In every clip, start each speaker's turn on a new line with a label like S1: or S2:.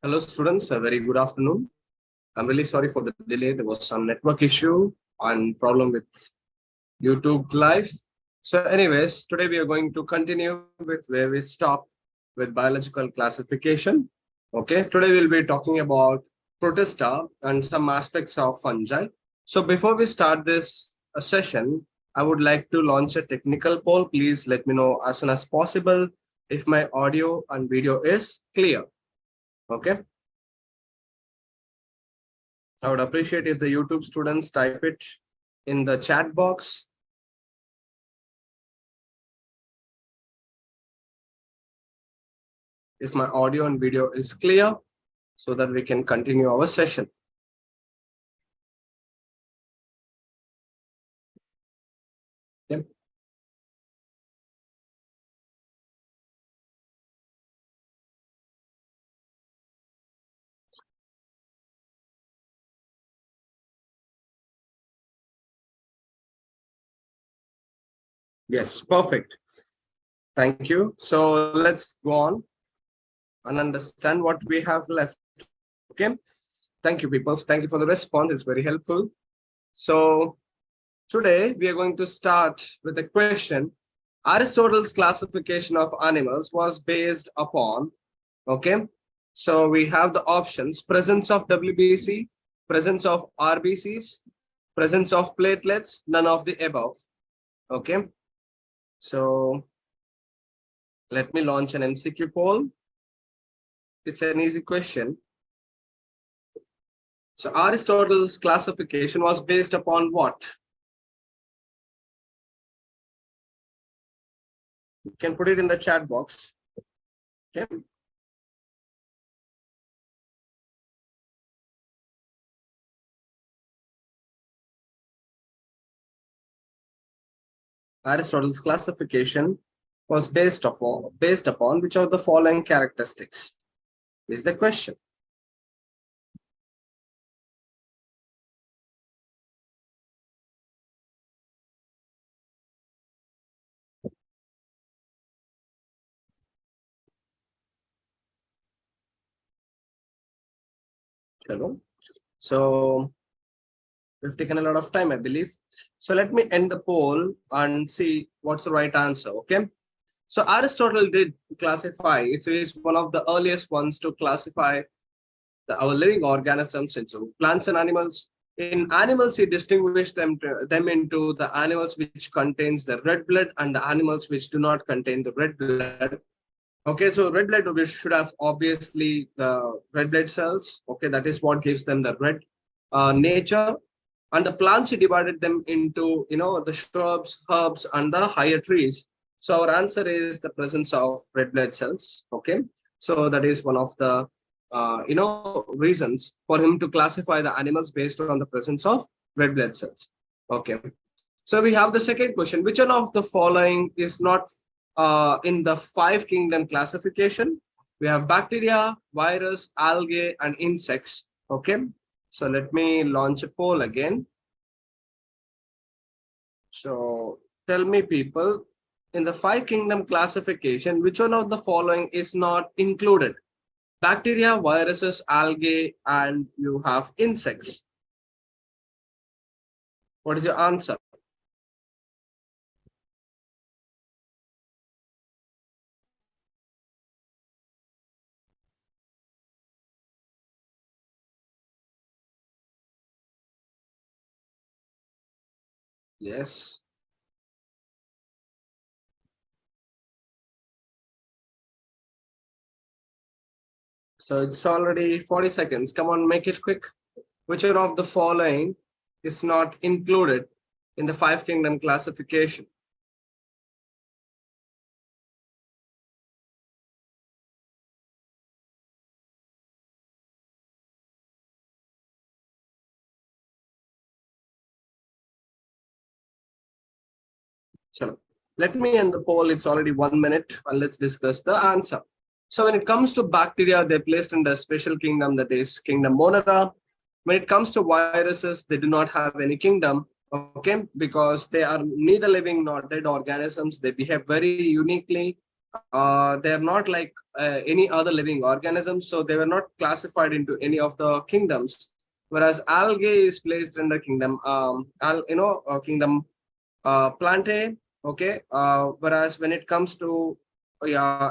S1: Hello students, a very good afternoon. I'm really sorry for the delay. There was some network issue and problem with YouTube Live. So anyways, today we are going to continue with where we stopped with biological classification. Okay, today we'll be talking about protista and some aspects of fungi. So before we start this session, I would like to launch a technical poll. Please let me know as soon as possible if my audio and video is clear. Okay. I would appreciate if the YouTube students type it in the chat box. If my audio and video is clear, so that we can continue our session. Okay. Yes, perfect. Thank you. So let's go on and understand what we have left. Okay. Thank you, people. Thank you for the response. It's very helpful. So today we are going to start with a question. Aristotle's classification of animals was based upon, okay, so we have the options: presence of WBC, presence of RBCs, presence of platelets, none of the above. Okay, so let me launch an MCQ poll. It's an easy question. So Aristotle's classification was based upon what? You can put it in the chat box. Okay. Aristotle's classification was based upon which of the following characteristics is the question. Hello. So we've taken a lot of time, I believe. So let me end the poll and see what's the right answer. Okay. So Aristotle did classify, it is one of the earliest ones to classify our living organisms into plants and animals. In animals, he distinguished them into the animals which contains the red blood and the animals which do not contain the red blood. Okay, so red blood, we should have obviously the red blood cells. Okay, that is what gives them the red nature. And the plants, he divided them into, the shrubs, herbs, and the higher trees. So our answer is the presence of red blood cells. Okay, so that is one of the reasons for him to classify the animals based on the presence of red blood cells. Okay, so we have the second question: which one of the following is not in the 5 kingdom classification? We have bacteria, virus, algae, and insects. Okay, so let me launch a poll again. So tell me, people, in the 5 kingdom classification, which one of the following is not included? Bacteria, viruses, algae, and you have insects. What is your answer? Yes. So it's already 40 seconds. Come on, make it quick. Which one of the following is not included in the 5 kingdom classification? So let me end the poll. It's already 1 minute, and let's discuss the answer. So when it comes to bacteria, they're placed in the special kingdom, that is kingdom Monera. When it comes to viruses, they do not have any kingdom, okay, because they are neither living nor dead organisms. They behave very uniquely. They are not like any other living organisms, so they were not classified into any of the kingdoms. Whereas algae is placed in the kingdom, kingdom plantae. Okay, whereas when it comes to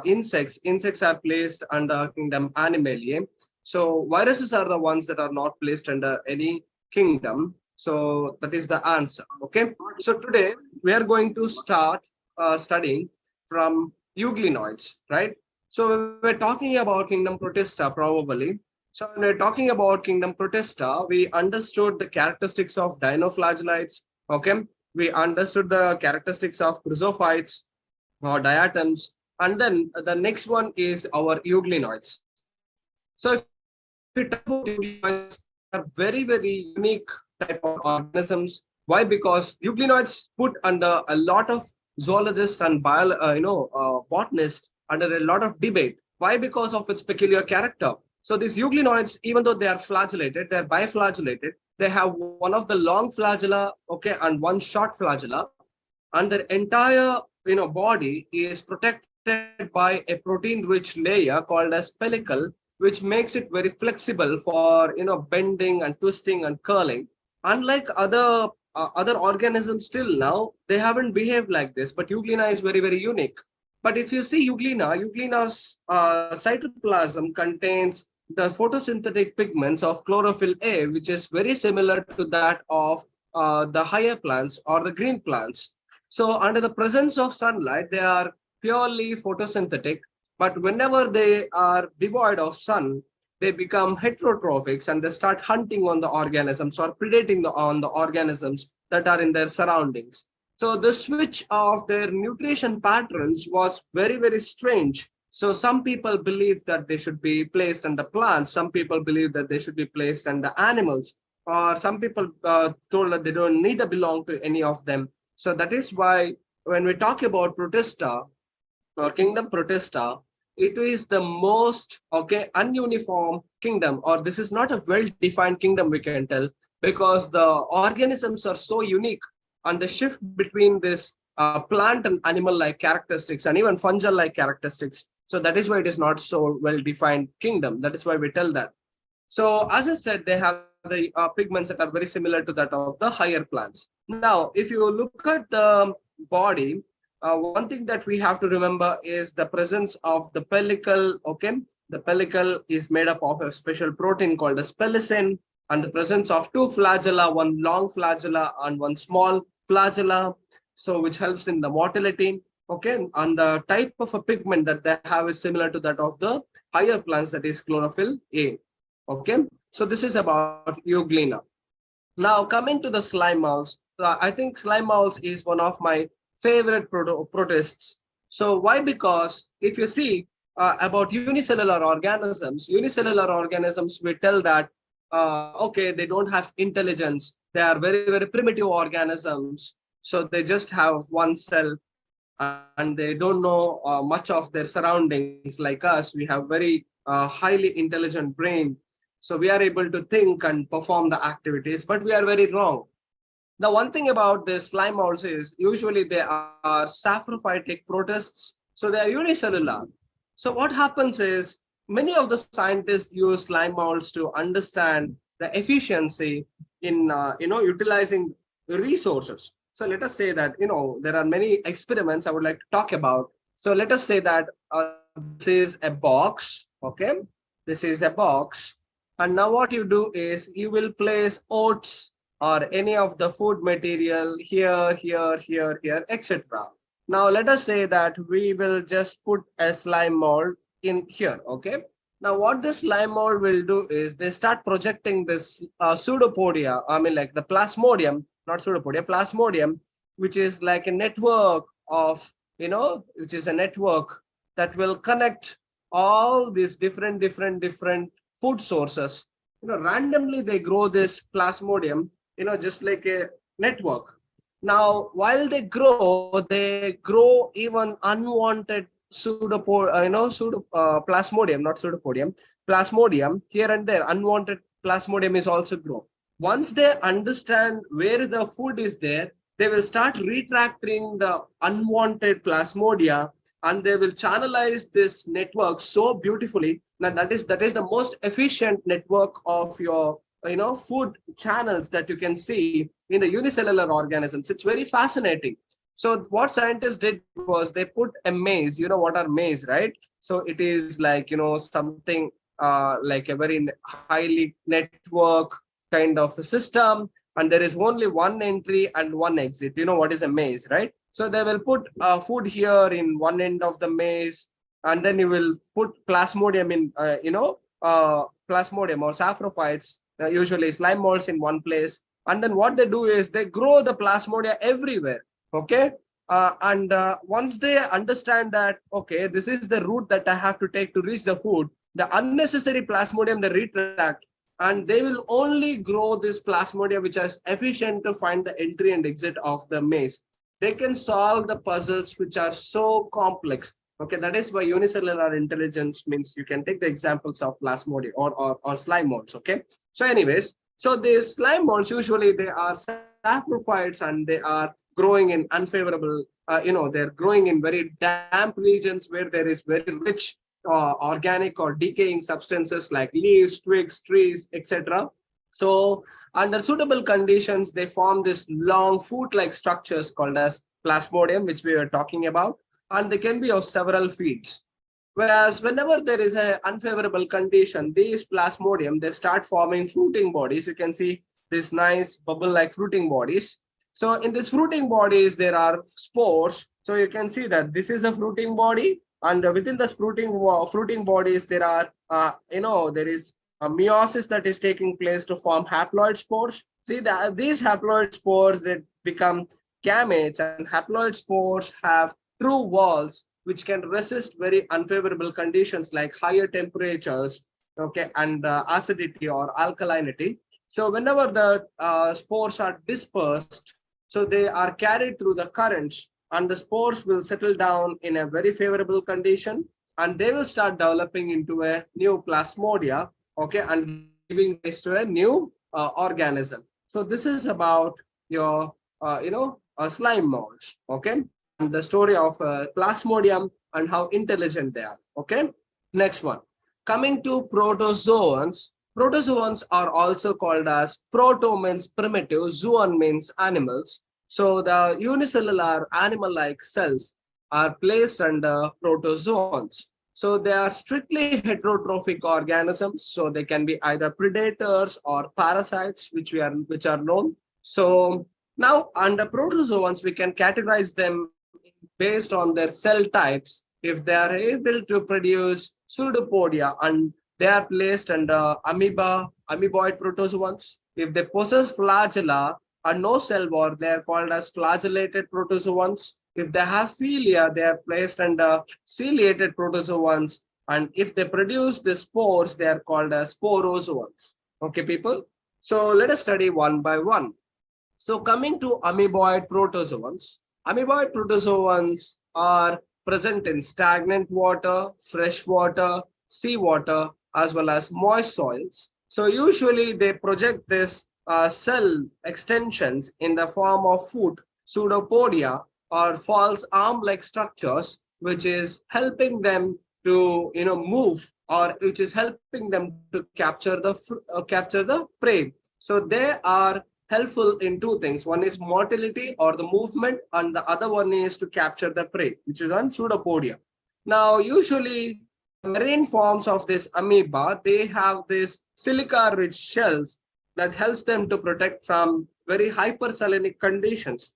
S1: insects are placed under kingdom animalia. So viruses are the ones that are not placed under any kingdom. So that is the answer. Okay, so today we are going to start studying from euglenoids, right? So we're talking about kingdom protista probably. So when we're talking about kingdom protista, we understood the characteristics of dinoflagellates. Okay, we understood the characteristics of chrysophytes or diatoms, and then the next one is our euglenoids. So if we talk about euglenoids, they are very unique type of organisms. Why? Because euglenoids put under a lot of zoologists and botanists under a lot of debate. Why? Because of its peculiar character. So these euglenoids, even though they are flagellated, they are biflagellated. They have one of the long flagella, okay, and one short flagella, and their entire body is protected by a protein-rich layer called as pellicle, which makes it very flexible for bending and twisting and curling. Unlike other organisms, still now they haven't behaved like this, but euglena is very unique. But if you see euglena's cytoplasm contains the photosynthetic pigments of chlorophyll A, which is very similar to that of the higher plants or the green plants. So under the presence of sunlight, they are purely photosynthetic, but whenever they are devoid of sun, they become heterotrophics and they start hunting on the organisms or predating on the organisms that are in their surroundings. So the switch of their nutrition patterns was very strange. So some people believe that they should be placed under plants. Some people believe that they should be placed under animals. Or some people told that they don't neither belong to any of them. So that is why when we talk about protista or kingdom protista, it is the most ununiform kingdom, or this is not a well-defined kingdom, we can tell, because the organisms are so unique, and the shift between this plant and animal-like characteristics and even fungal-like characteristics. So that is why it is not so well-defined kingdom. That is why we tell that. So as I said, they have the pigments that are very similar to that of the higher plants. Now, if you look at the body, one thing that we have to remember is the presence of the pellicle. Okay, the pellicle is made up of a special protein called as pellicin, and the presence of two flagella, one long flagella and one small flagella, so which helps in the motility. Okay, and the type of a pigment that they have is similar to that of the higher plants, that is chlorophyll A. Okay, so this is about euglena. Now coming to the slime mouse, I think slime mouse is one of my favorite protists. So why? Because if you see about unicellular organisms, we tell that okay, they don't have intelligence. They are very primitive organisms. So they just have one cell, and they don't know much of their surroundings. Like us, we have very highly intelligent brain. So we are able to think and perform the activities, but we are very wrong. The one thing about this slime mouse is usually they are saprophytic protists, so they are unicellular. So what happens is many of the scientists use slime molds to understand the efficiency in utilizing resources. So let us say that there are many experiments I would like to talk about. So let us say that this is a box. Okay, this is a box, and now what you do is you will place oats or any of the food material here, etc. Now let us say that we will just put a slime mold in here. Okay. Now what this slime mold will do is they start projecting this pseudopodia, I mean like the plasmodium, not pseudopodia, plasmodium, which is like a network of, which is a network that will connect all these different food sources. Randomly they grow this plasmodium, just like a network. Now, while they grow even unwanted plasmodium, not pseudopodium, plasmodium here and there. Unwanted plasmodium is also grown. Once they understand where the food is there, they will start retracting the unwanted plasmodia and they will channelize this network so beautifully. Now that is the most efficient network of your food channels that you can see in the unicellular organisms. It's very fascinating. So what scientists did was they put a maze. You know what are maze, right? So it is like something like a very highly network kind of a system, and there is only one entry and one exit. You know what is a maze, right? So they will put food here in one end of the maze, and then you will put plasmodium in plasmodium or saprophytes, usually slime molds, in one place. And then what they do is they grow the plasmodia everywhere. Okay. And once they understand that, okay, this is the route that I have to take to reach the food, the unnecessary plasmodium they retract, and they will only grow this plasmodia which is efficient to find the entry and exit of the maze. They can solve the puzzles which are so complex. Okay, that is why unicellular intelligence means. You can take the examples of plasmodia or slime molds. Okay, so anyways, so these slime molds usually they are saprophytes, and they are growing in unfavorable, they're growing in very damp regions where there is very rich organic or decaying substances like leaves, twigs, trees, etc. So under suitable conditions, they form this long foot-like structures called as plasmodium, which we were talking about, and they can be of several feet. Whereas whenever there is an unfavorable condition, these plasmodium, they start forming fruiting bodies. You can see this nice bubble-like fruiting bodies. So in these fruiting bodies, there are spores. So you can see that this is a fruiting body, and within the fruiting bodies, there are, there is a meiosis that is taking place to form haploid spores. See that these haploid spores, they become gametes, and haploid spores have true walls which can resist very unfavorable conditions like higher temperatures, okay, and acidity or alkalinity. So whenever the spores are dispersed, so they are carried through the currents, and the spores will settle down in a very favorable condition, and they will start developing into a new plasmodia, okay, and giving rise to a new organism. So this is about your, slime molds, okay, and the story of plasmodium and how intelligent they are, okay. Next one, coming to protozoans. Protozoans are also called as proto means primitive, zoon means animals. So the unicellular animal-like cells are placed under protozoans. So they are strictly heterotrophic organisms. So they can be either predators or parasites, which are known. So now under protozoans, we can categorize them based on their cell types. If they are able to produce pseudopodia, and they are placed under amoeboid protozoans. If they possess flagella and no cell wall, they are called as flagellated protozoans. If they have cilia, they are placed under ciliated protozoans. And if they produce the spores, they are called as sporozoans. Okay, people? So let us study one by one. So coming to amoeboid protozoans. Amoeboid protozoans are present in stagnant water, fresh water, seawater, as well as moist soils. So usually they project this cell extensions in the form of foot, pseudopodia, or false arm-like structures, which is helping them to move, or which is helping them to capture the prey. So they are helpful in two things. One is motility or the movement, and the other one is to capture the prey, which is on pseudopodia. Now, usually marine forms of this amoeba, they have this silica-rich shells that helps them to protect from very hypersalinic conditions.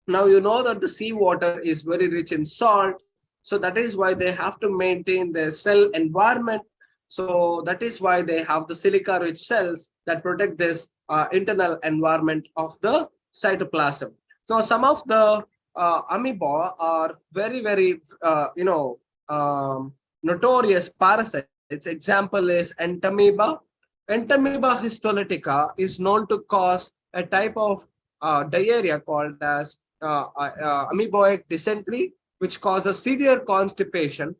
S1: Now, you know that the seawater is very rich in salt, so that is why they have to maintain their cell environment. So that is why they have the silica-rich cells that protect this internal environment of the cytoplasm. So some of the amoeba are very, very, notorious parasites. Example is entamoeba. Entamoeba histolytica is known to cause a type of diarrhea called as amoeboic dysentery, which causes severe constipation.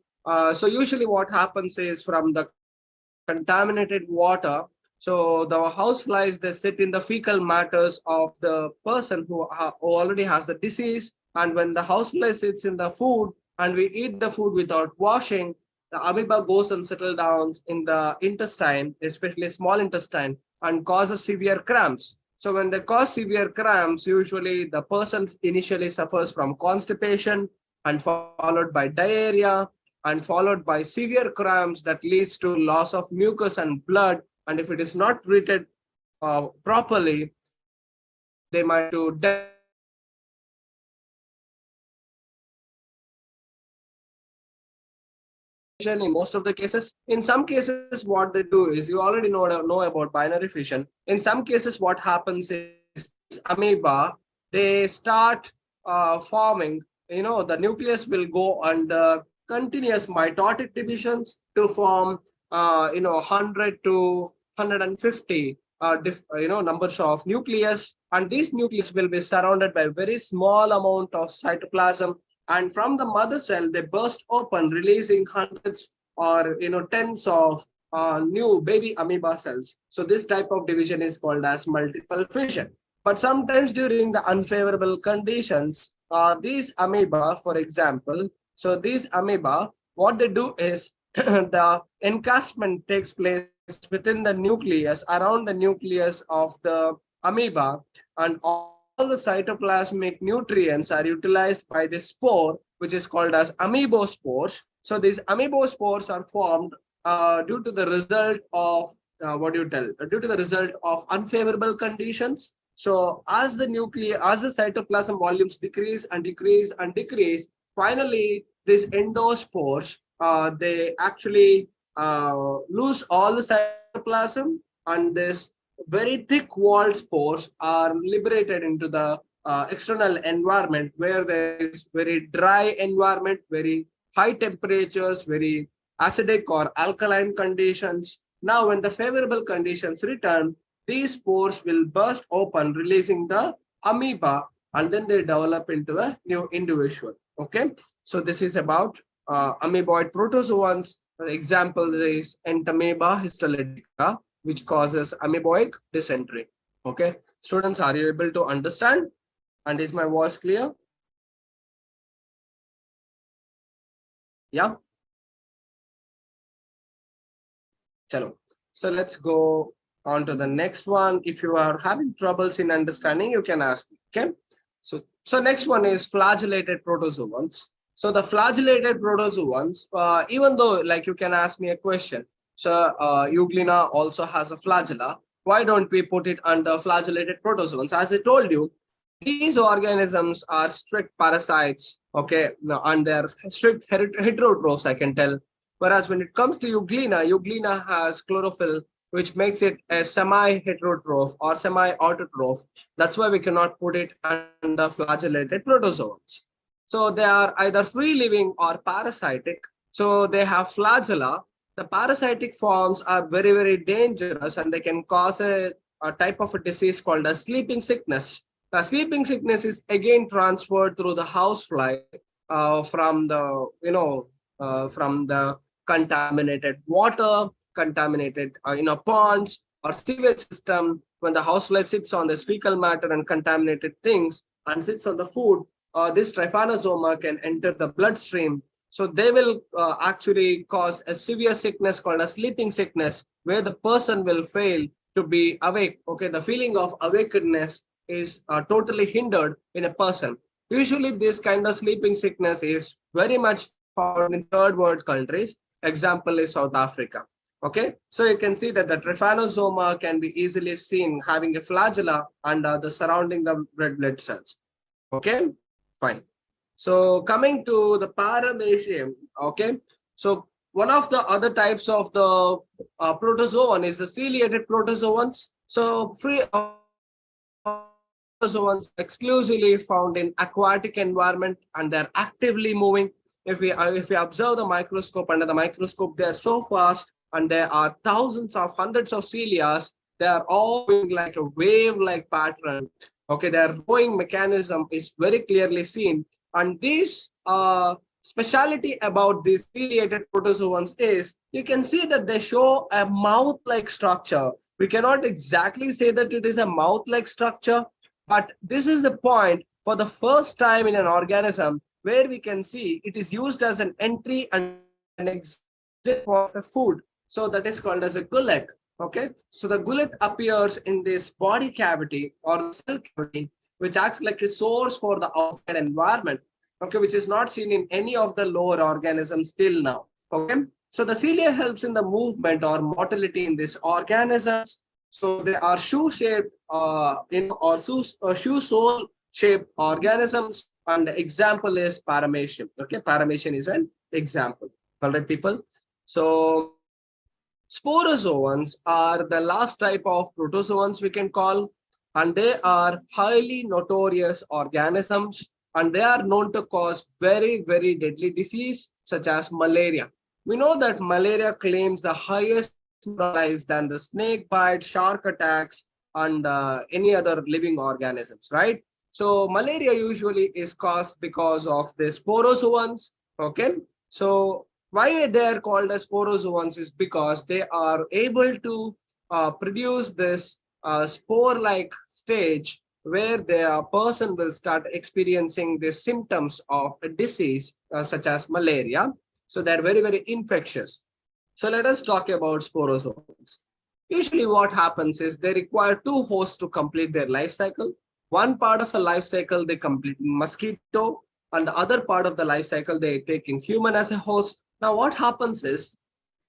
S1: So usually what happens is from the contaminated water, so the houseflies, they sit in the fecal matters of the person who already has the disease. And when the housefly sits in the food, and we eat the food without washing, the amoeba goes and settles down in the intestine, especially small intestine, and causes severe cramps. So when they cause severe cramps, usually the person initially suffers from constipation and followed by diarrhea and followed by severe cramps that leads to loss of mucus and blood. And if it is not treated properly, they might to death. In most of the cases, in some cases what they do is, you already know about binary fission. In some cases what happens is amoeba, they start forming, the nucleus will go under continuous mitotic divisions to form 100 to 150 numbers of nucleus, and these nucleus will be surrounded by very small amount of cytoplasm, and from the mother cell they burst open, releasing hundreds or tens of new baby amoeba cells. So this type of division is called as multiple fission. But sometimes during the unfavorable conditions, these amoeba, for example, so these amoeba, what they do is the encasement takes place within the nucleus, around the nucleus of the amoeba, and all the cytoplasmic nutrients are utilized by the spore, which is called as amoebospores. So these amoebospores are formed due to the result of due to the result of unfavorable conditions. So as the cytoplasm volumes decrease and decrease and decrease, finally these endospores they actually lose all the cytoplasm, and this very thick walled spores are liberated into the external environment, where there is very dry environment, very high temperatures, very acidic or alkaline conditions. Now when the favorable conditions return, these spores will burst open, releasing the amoeba, and then they develop into a new individual. Okay, so this is about amoeboid protozoans. For example, there is Entamoeba histolytica, which causes amoeboic dysentery. Okay, students, are you able to understand? And is my voice clear? Yeah. Chalo. So let's go on to the next one. If you are having troubles in understanding, you can ask me. Okay. So next one is flagellated protozoans. So the flagellated protozoans, even though like you can ask me a question, so Euglena also has a flagella. Why don't we put it under flagellated protozoans? As I told you, these organisms are strict parasites, okay, and they're strict heterotrophs, I can tell. Whereas when it comes to Euglena has chlorophyll, which makes it a semi-heterotroph or semi-autotroph. That's why we cannot put it under flagellated protozoans. So they are either free-living or parasitic. So they have flagella. The parasitic forms are very, very dangerous, and they can cause a type of a disease called a sleeping sickness. The sleeping sickness is again transferred through the housefly from the contaminated water, contaminated ponds or sewage system. When the housefly sits on this fecal matter and contaminated things and sits on the food, this trypanosoma can enter the bloodstream. So they will actually cause a severe sickness called a sleeping sickness, where the person will fail to be awake. Okay, the feeling of awakeness is totally hindered in a person. Usually this kind of sleeping sickness is very much found in third world countries. Example is South Africa. Okay, so you can see that the trypanosoma can be easily seen having a flagella and the surrounding the red blood cells. Okay, fine. So coming to the paramecium, okay. So one of the other types of the protozoan is the ciliated protozoans. So free protozoans exclusively found in aquatic environment, and they're actively moving. If we observe the microscope, under the microscope, they are so fast, and there are thousands of hundreds of cilia. They are all moving like a wave-like pattern. Okay, their rowing mechanism is very clearly seen. And this speciality about these ciliated protozoans is, you can see that they show a mouth-like structure. We cannot exactly say that it is a mouth-like structure, but this is the point. For the first time in an organism, where we can see it is used as an entry and an exit point of a food. So that is called as a gullet. Okay, so the gullet appears in this body cavity or the cell cavity, which acts like a source for the outside environment. Okay, which is not seen in any of the lower organisms till now. Okay, so the cilia helps in the movement or motility in these organisms. So they are shoe-shaped, or shoe sole shaped organisms. And the example is paramecium. Okay, paramecium is an example. All right, people. So sporozoans are the last type of protozoans we can call, and they are highly notorious organisms, and they are known to cause very, very deadly disease such as malaria. We know that malaria claims the highest lives than the snake bite, shark attacks, and any other living organisms, right? So malaria usually is caused because of the sporozoans. Okay, so why they are called as sporozoans is because they are able to produce this spore-like stage where the person will start experiencing the symptoms of a disease such as malaria. So they're very, very infectious. So let us talk about sporozoans. Usually what happens is they require two hosts to complete their life cycle. One part of a life cycle they complete in mosquito, and the other part of the life cycle they take in human as a host. Now what happens is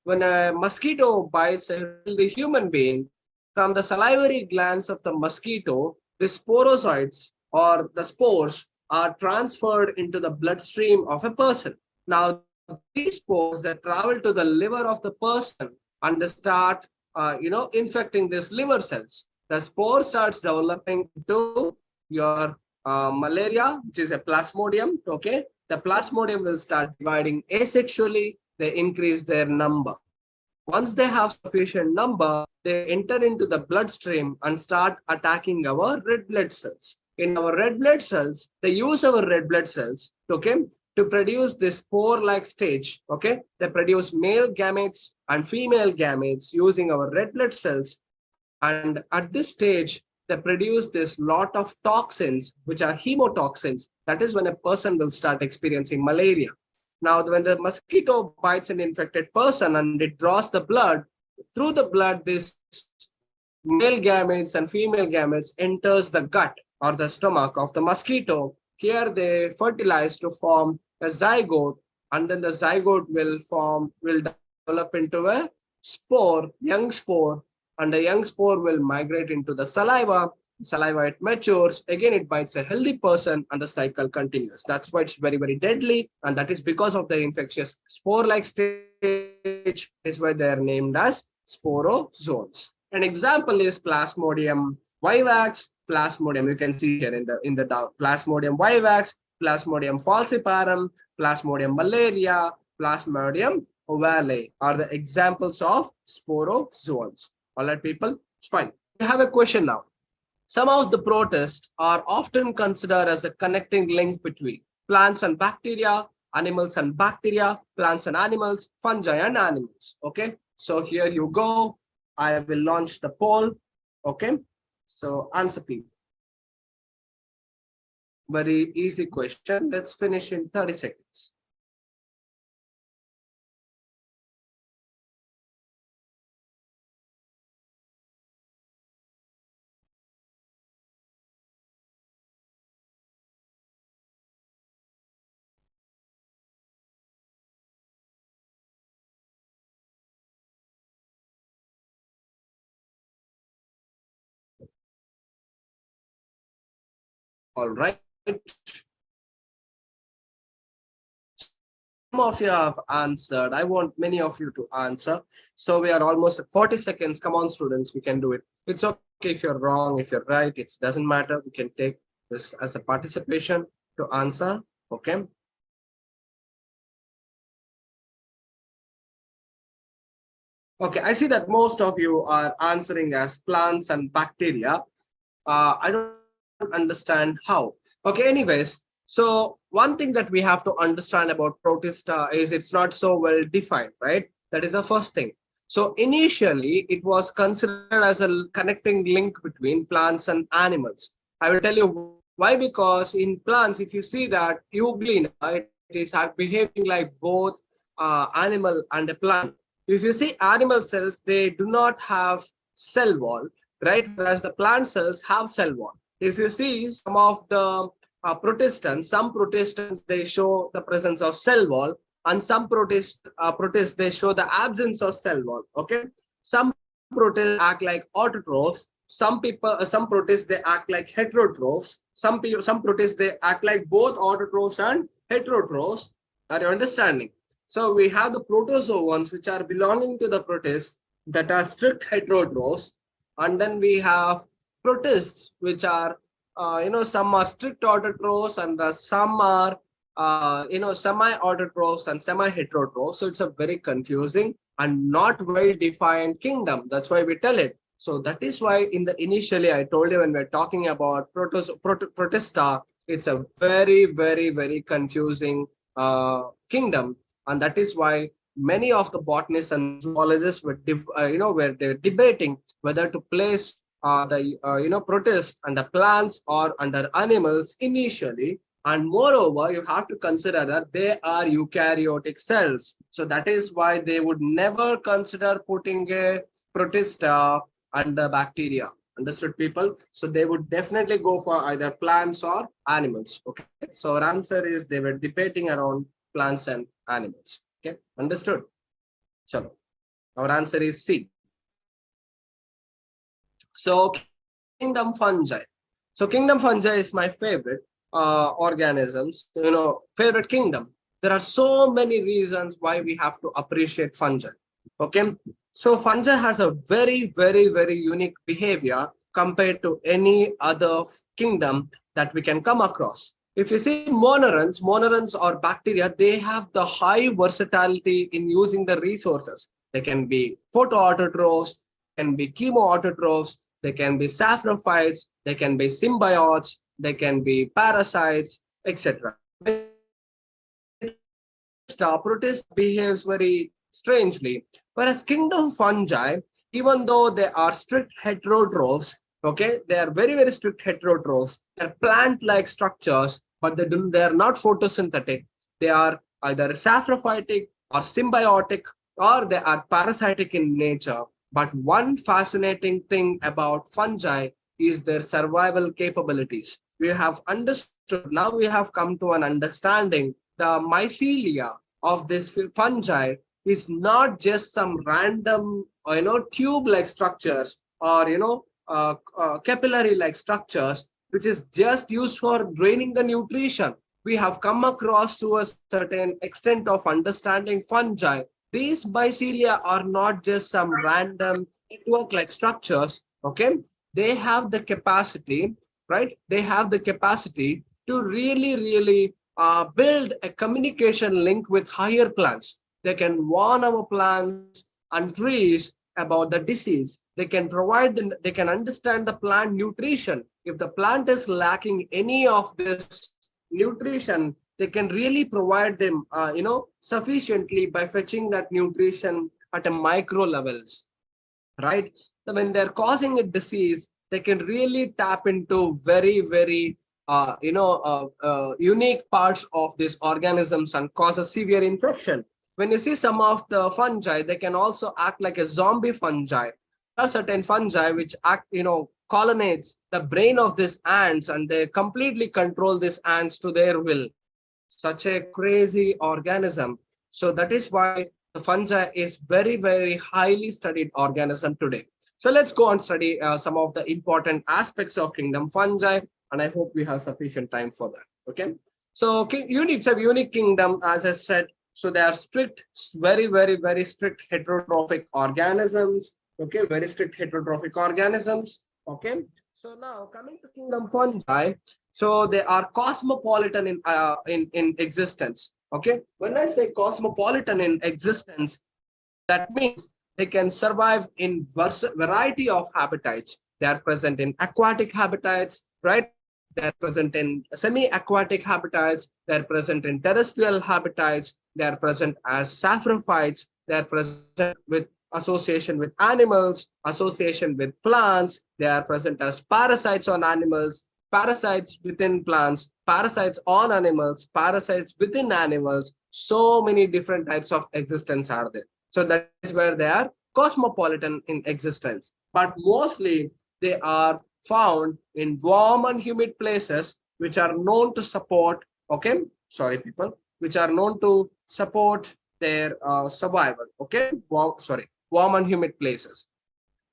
S1: when a mosquito bites a healthy human being, from the salivary glands of the mosquito, the sporozoites or the spores are transferred into the bloodstream of a person. Now these spores that travel to the liver of the person and they start infecting these liver cells. The spore starts developing into your malaria, which is a plasmodium. Okay, the plasmodium will start dividing asexually. They increase their number. Once they have sufficient number, they enter into the bloodstream and start attacking our red blood cells. In our red blood cells, they use our red blood cells, okay, to produce this spore-like stage. Okay, they produce male gametes and female gametes using our red blood cells. And at this stage, they produce this lot of toxins, which are hemotoxins. That is when a person will start experiencing malaria. Now, when the mosquito bites an infected person and it draws the blood, through the blood, this male gametes and female gametes enters the gut or the stomach of the mosquito. Here they fertilize to form a zygote, and then the zygote will develop into a spore, young spore, and the young spore will migrate into the saliva. Saliva, it matures, again it bites a healthy person, and the cycle continues. That's why it's very, very deadly, and that is because of the infectious spore-like stage is why they are named as sporozoans. An example is Plasmodium vivax, Plasmodium, you can see here in the down, Plasmodium vivax, Plasmodium falciparum, Plasmodium malaria, Plasmodium ovale are the examples of sporozoans. All right, people, it's fine. We have a question now. Some of the protists are often considered as a connecting link between plants and bacteria, animals and bacteria, plants and animals, fungi and animals. Okay, so here you go. I will launch the poll. Okay, so answer please. Very easy question. Let's finish in 30 seconds. All right. Some of you have answered. I want many of you to answer. So we are almost at 40 seconds. Come on, students, we can do it. It's okay if you're wrong, if you're right, it doesn't matter. We can take this as a participation to answer. Okay. Okay, I see that most of you are answering as plants and bacteria. I don't understand how. Okay, anyways, so one thing that we have to understand about protista is it's not so well defined, right? That is the first thing. So initially, it was considered as a connecting link between plants and animals. I will tell you Why? Because in plants, if you see that euglena, it is behaving like both animal and a plant. If you see animal cells, they do not have cell wall, right? Whereas the plant cells have cell wall. If you see some of the protistants, some protistants, they show the presence of cell wall, and some protists, they show the absence of cell wall. Okay, some protists act like autotrophs. Some protists, they act like heterotrophs. Some protists, they act like both autotrophs and heterotrophs. Are you understanding? So we have the protozoans, which are belonging to the protists, that are strict heterotrophs, and then we have protists, which are some are strict autotrophs, and some are semi-autotrophs and semi-heterotrophs. So it's a very confusing and not well defined kingdom. That's why we tell it. So that is why in the initially I told you, when we're talking about protista, it's a very, very, very confusing kingdom, and that is why many of the botanists and zoologists were were debating whether to place the protists under plants or under animals initially. And moreover, you have to consider that they are eukaryotic cells. So that is why they would never consider putting a protista under bacteria. Understood, people? So they would definitely go for either plants or animals. Okay. So our answer is they were debating around plants and animals. Okay. Understood? Chalo. Our answer is C. So kingdom fungi. So kingdom fungi is my favorite organisms, favorite kingdom. There are so many reasons why we have to appreciate fungi. Okay. So fungi has a very, very, very unique behavior compared to any other kingdom that we can come across. If you see monorans or bacteria, they have the high versatility in using the resources. They can be photoautotrophs, can be chemoautotrophs, they can be saprophytes, they can be symbiotes, they can be parasites, etc. Protist behaves very strangely. Whereas kingdom fungi, even though they are strict heterotrophs, okay, they are very, very strict heterotrophs. They're plant-like structures, but they are not photosynthetic. They are either saprophytic or symbiotic, or they are parasitic in nature. But one fascinating thing about fungi is their survival capabilities. We have understood, now we have come to an understanding, the mycelia of this fungi is not just some random, tube-like structures or, capillary-like structures, which is just used for draining the nutrition. We have come across to a certain extent of understanding fungi. These mycelia are not just some random network-like structures, okay? They have the capacity, right? They have the capacity to really, really build a communication link with higher plants. They can warn our plants and trees about the disease. They can they can understand the plant nutrition. If the plant is lacking any of this nutrition, they can really provide them, sufficiently by fetching that nutrition at a micro levels, right? So when they're causing a disease, they can really tap into very, very, unique parts of these organisms and cause a severe infection. When you see some of the fungi, they can also act like a zombie fungi. There are certain fungi which act, colonnades the brain of these ants, and they completely control these ants to their will. Such a crazy organism. So that is why the fungi is very, very highly studied organism today. So let's go and study some of the important aspects of kingdom fungi, and I hope we have sufficient time for that. Okay. So it's a unique kingdom, as I said. So they are strict, very, very, very strict heterotrophic organisms. Okay, very strict heterotrophic organisms. Okay. So now coming to kingdom fungi, so they are cosmopolitan in existence. Okay. When I say cosmopolitan in existence, that means they can survive in variety of habitats. They are present in aquatic habitats, right? They are present in semi-aquatic habitats. They are present in terrestrial habitats. They are present as saprophytes. They are present with association with animals, association with plants. They are present as parasites on animals. parasites within plants, parasites on animals, parasites within animals. So many different types of existence are there. So that is where they are cosmopolitan in existence. But mostly they are found in warm and humid places, which are known to support, okay, sorry, people, which are known to support their survival, okay, warm and humid places.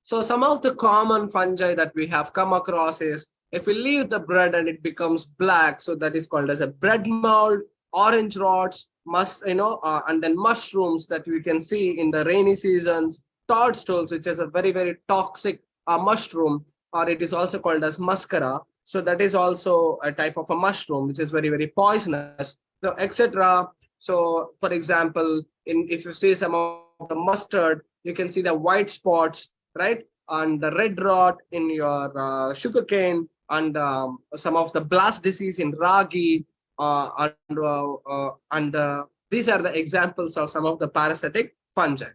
S1: So some of the common fungi that we have come across is, if we leave the bread and it becomes black, so that is called as a bread mold, orange rots, and then mushrooms that we can see in the rainy seasons, toadstools, which is a very, very toxic mushroom, or it is also called as muscara. So that is also a type of a mushroom, which is very, very poisonous, so etc. So for example, if you see some of the mustard, you can see the white spots, right? And the red rot in your sugarcane, and some of the blast disease in ragi, these are the examples of some of the parasitic fungi.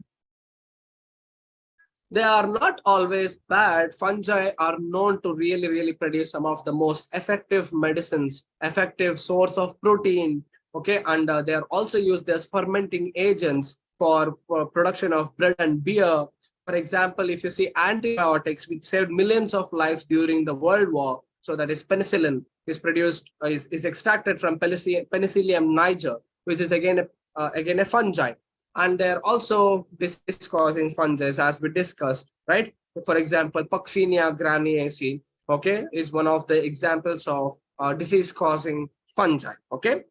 S1: They are not always bad. Fungi are known to really, really produce some of the most effective medicines, effective source of protein. Okay, and they are also used as fermenting agents for production of bread and beer. For example, if you see antibiotics, which saved millions of lives during the World War, so that is penicillin, is produced, is extracted from Penicillium niger, which is again a fungi. And they're also disease-causing fungi, as we discussed, right? For example, Puccinia granaceae, okay, is one of the examples of disease-causing fungi, okay?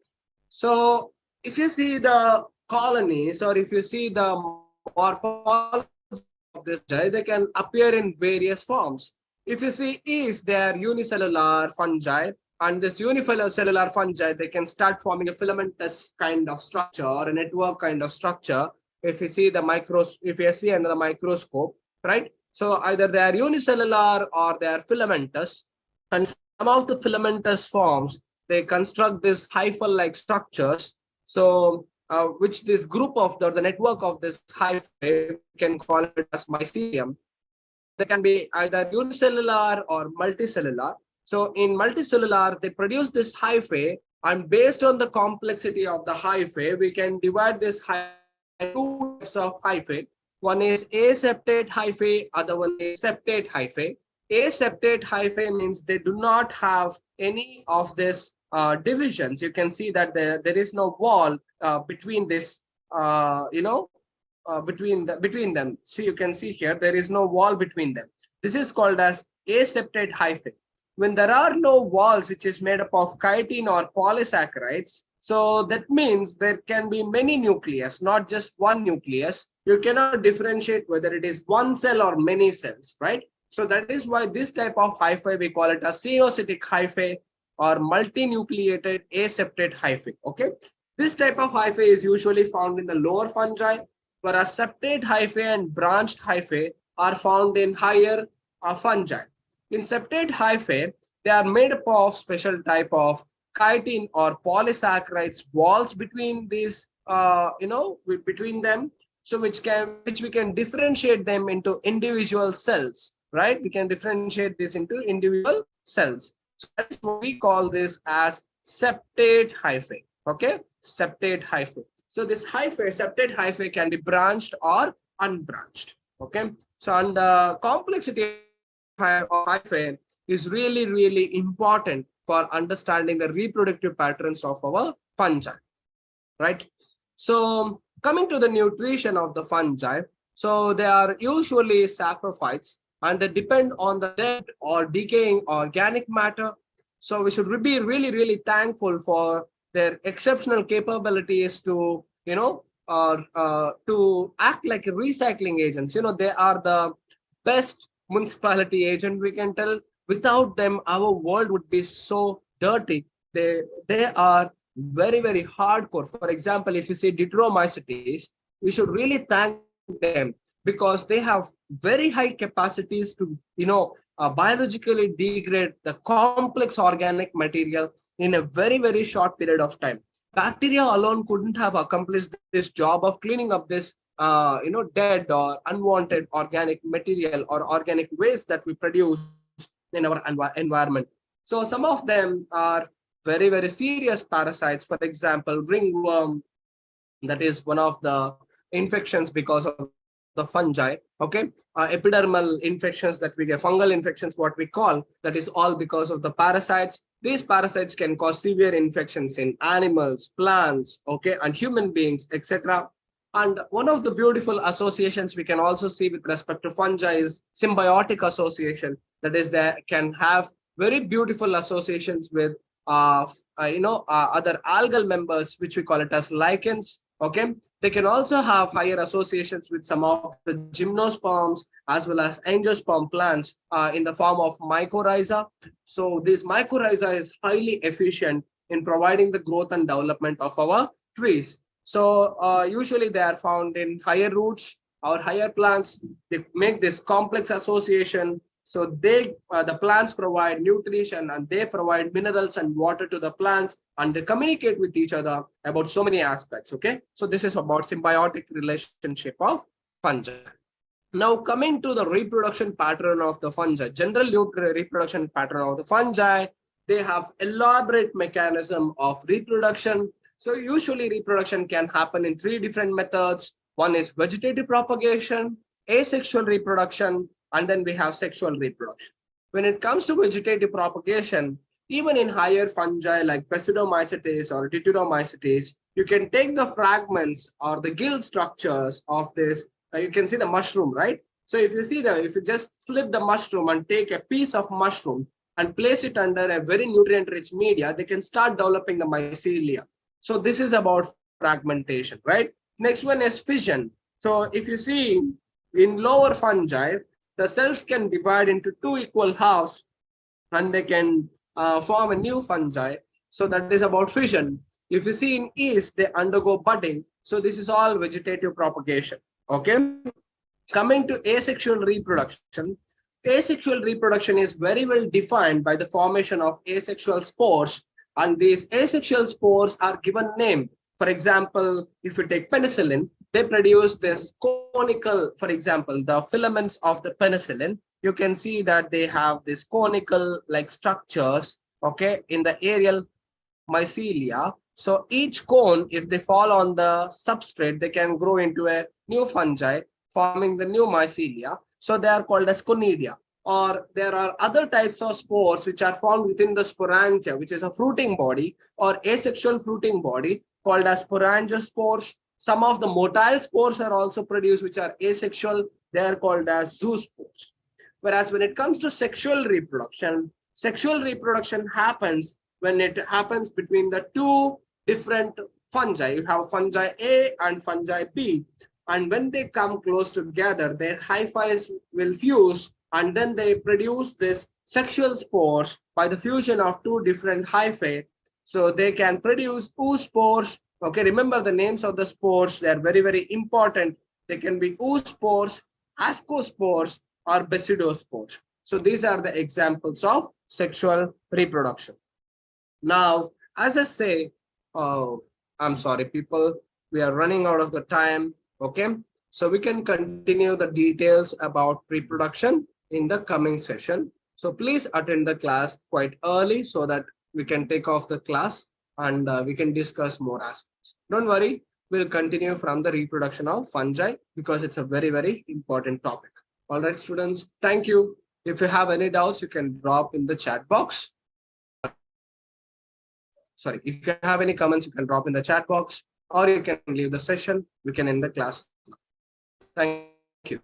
S1: So if you see the colonies, or if you see the morphology of this fungi, they can appear in various forms. If you see yeast, they are unicellular fungi, and this unicellular fungi, they can start forming a filamentous kind of structure or a network kind of structure. If you see if you see under the microscope, right? So either they are unicellular or they are filamentous, and some of the filamentous forms, they construct these hyphal-like structures. So which this group of the network of this hyphae, we can call it as mycelium. They can be either unicellular or multicellular. So in multicellular, they produce this hyphae, and based on the complexity of the hyphae, we can divide this hyphae into two types of hyphae. One is aseptate hyphae, other one is septate hyphae. Aseptate hyphae means they do not have any of this divisions. You can see that there is no wall between this, between them. So you can see here, there is no wall between them. This is called as aseptate hyphae. When there are no walls, which is made up of chitin or polysaccharides, so that means there can be many nucleus, not just one nucleus. You cannot differentiate whether it is one cell or many cells, right? So that is why this type of hyphae, we call it a cenocytic hyphae or multinucleated aseptate hyphae, okay? This type of hyphae is usually found in the lower fungi, whereas septate hyphae and branched hyphae are found in higher fungi. In septate hyphae, they are made up of special type of chitin or polysaccharides walls between these, between them, so which we can differentiate them into individual cells, right? We can differentiate this into individual cells. So that is what we call this as septate hyphae, okay? Septate hyphae. So this hyphae, septate hyphae, can be branched or unbranched, okay? So, and the complexity of hyphae is really, really important for understanding the reproductive patterns of our fungi, right? So coming to the nutrition of the fungi, so they are usually saprophytes, and they depend on the dead or decaying organic matter. So we should be really, really thankful for their exceptional capabilities to, to act like recycling agents. They are the best municipality agent, we can tell. Without them, our world would be so dirty. They are very, very hardcore. For example, if you see Deuteromycetes, we should really thank them, because they have very high capacities to, biologically degrade the complex organic material in a very, very short period of time. Bacteria alone couldn't have accomplished this job of cleaning up this, dead or unwanted organic material or organic waste that we produce in our environment. So some of them are very, very serious parasites. For example, ringworm, that is one of the infections because of the fungi. Okay, epidermal infections that we get, fungal infections, what we call, that is all because of the parasites. These parasites can cause severe infections in animals, plants, okay, and human beings, etc. And one of the beautiful associations we can also see with respect to fungi is symbiotic association. That is, they can have very beautiful associations with other algal members, which we call it as lichens. Okay, they can also have higher associations with some of the gymnosperms as well as angiosperm plants in the form of mycorrhiza. So this mycorrhiza is highly efficient in providing the growth and development of our trees. So usually they are found in higher roots or higher plants. They make this complex association. So the plants provide nutrition and they provide minerals and water to the plants, and they communicate with each other about so many aspects. Okay, so this is about symbiotic relationship of fungi. Now coming to the reproduction pattern of the fungi, general reproduction pattern of the fungi, they have elaborate mechanism of reproduction. So usually reproduction can happen in 3 different methods. One is vegetative propagation, asexual reproduction, and then we have sexual reproduction. When it comes to vegetative propagation, even in higher fungi like Basidiomycetes or Deuteromycetes, you can take the fragments or the gill structures of this. You can see the mushroom, right? So if you just flip the mushroom and take a piece of mushroom and place it under a very nutrient-rich media, they can start developing the mycelia. So this is about fragmentation, right? Next one is fission. So if you see in lower fungi, the cells can divide into 2 equal halves and they can form a new fungi. So that is about fission. If you see in yeast, they undergo budding. So this is all vegetative propagation. Okay. Coming to asexual reproduction. Asexual reproduction is very well defined by the formation of asexual spores. And these asexual spores are given name. For example, if you take penicillin, they produce this conical, for example, the filaments of the penicillin, you can see that they have this conical like structures, okay, in the aerial mycelia. So each cone, if they fall on the substrate, they can grow into a new fungi, forming the new mycelia. So they are called as conidia. Or there are other types of spores which are found within the sporangia, which is a fruiting body or asexual fruiting body called as sporangiospores. Some of the motile spores are also produced, which are asexual. They are called as zoospores. Whereas when it comes to sexual reproduction happens when it happens between the 2 different fungi. You have fungi A and fungi B. And when they come close together, their hyphae will fuse, and then they produce this sexual spores by the fusion of 2 different hyphae. So they can produce oospores. Okay, remember the names of the spores. They are very, very important. They can be oospores, ascospores, or basidospores. So these are the examples of sexual reproduction. Now, as I say, I'm sorry, people, we are running out of the time. Okay, so we can continue the details about reproduction in the coming session. So please attend the class quite early so that we can take off the class and we can discuss more aspects. Don't worry, we'll continue from the reproduction of fungi because it's a very, very important topic. All right, students, thank you. If you have any doubts, you can drop in the chat box. Sorry, if you have any comments, you can drop in the chat box or you can leave the session. We can end the class. Thank you.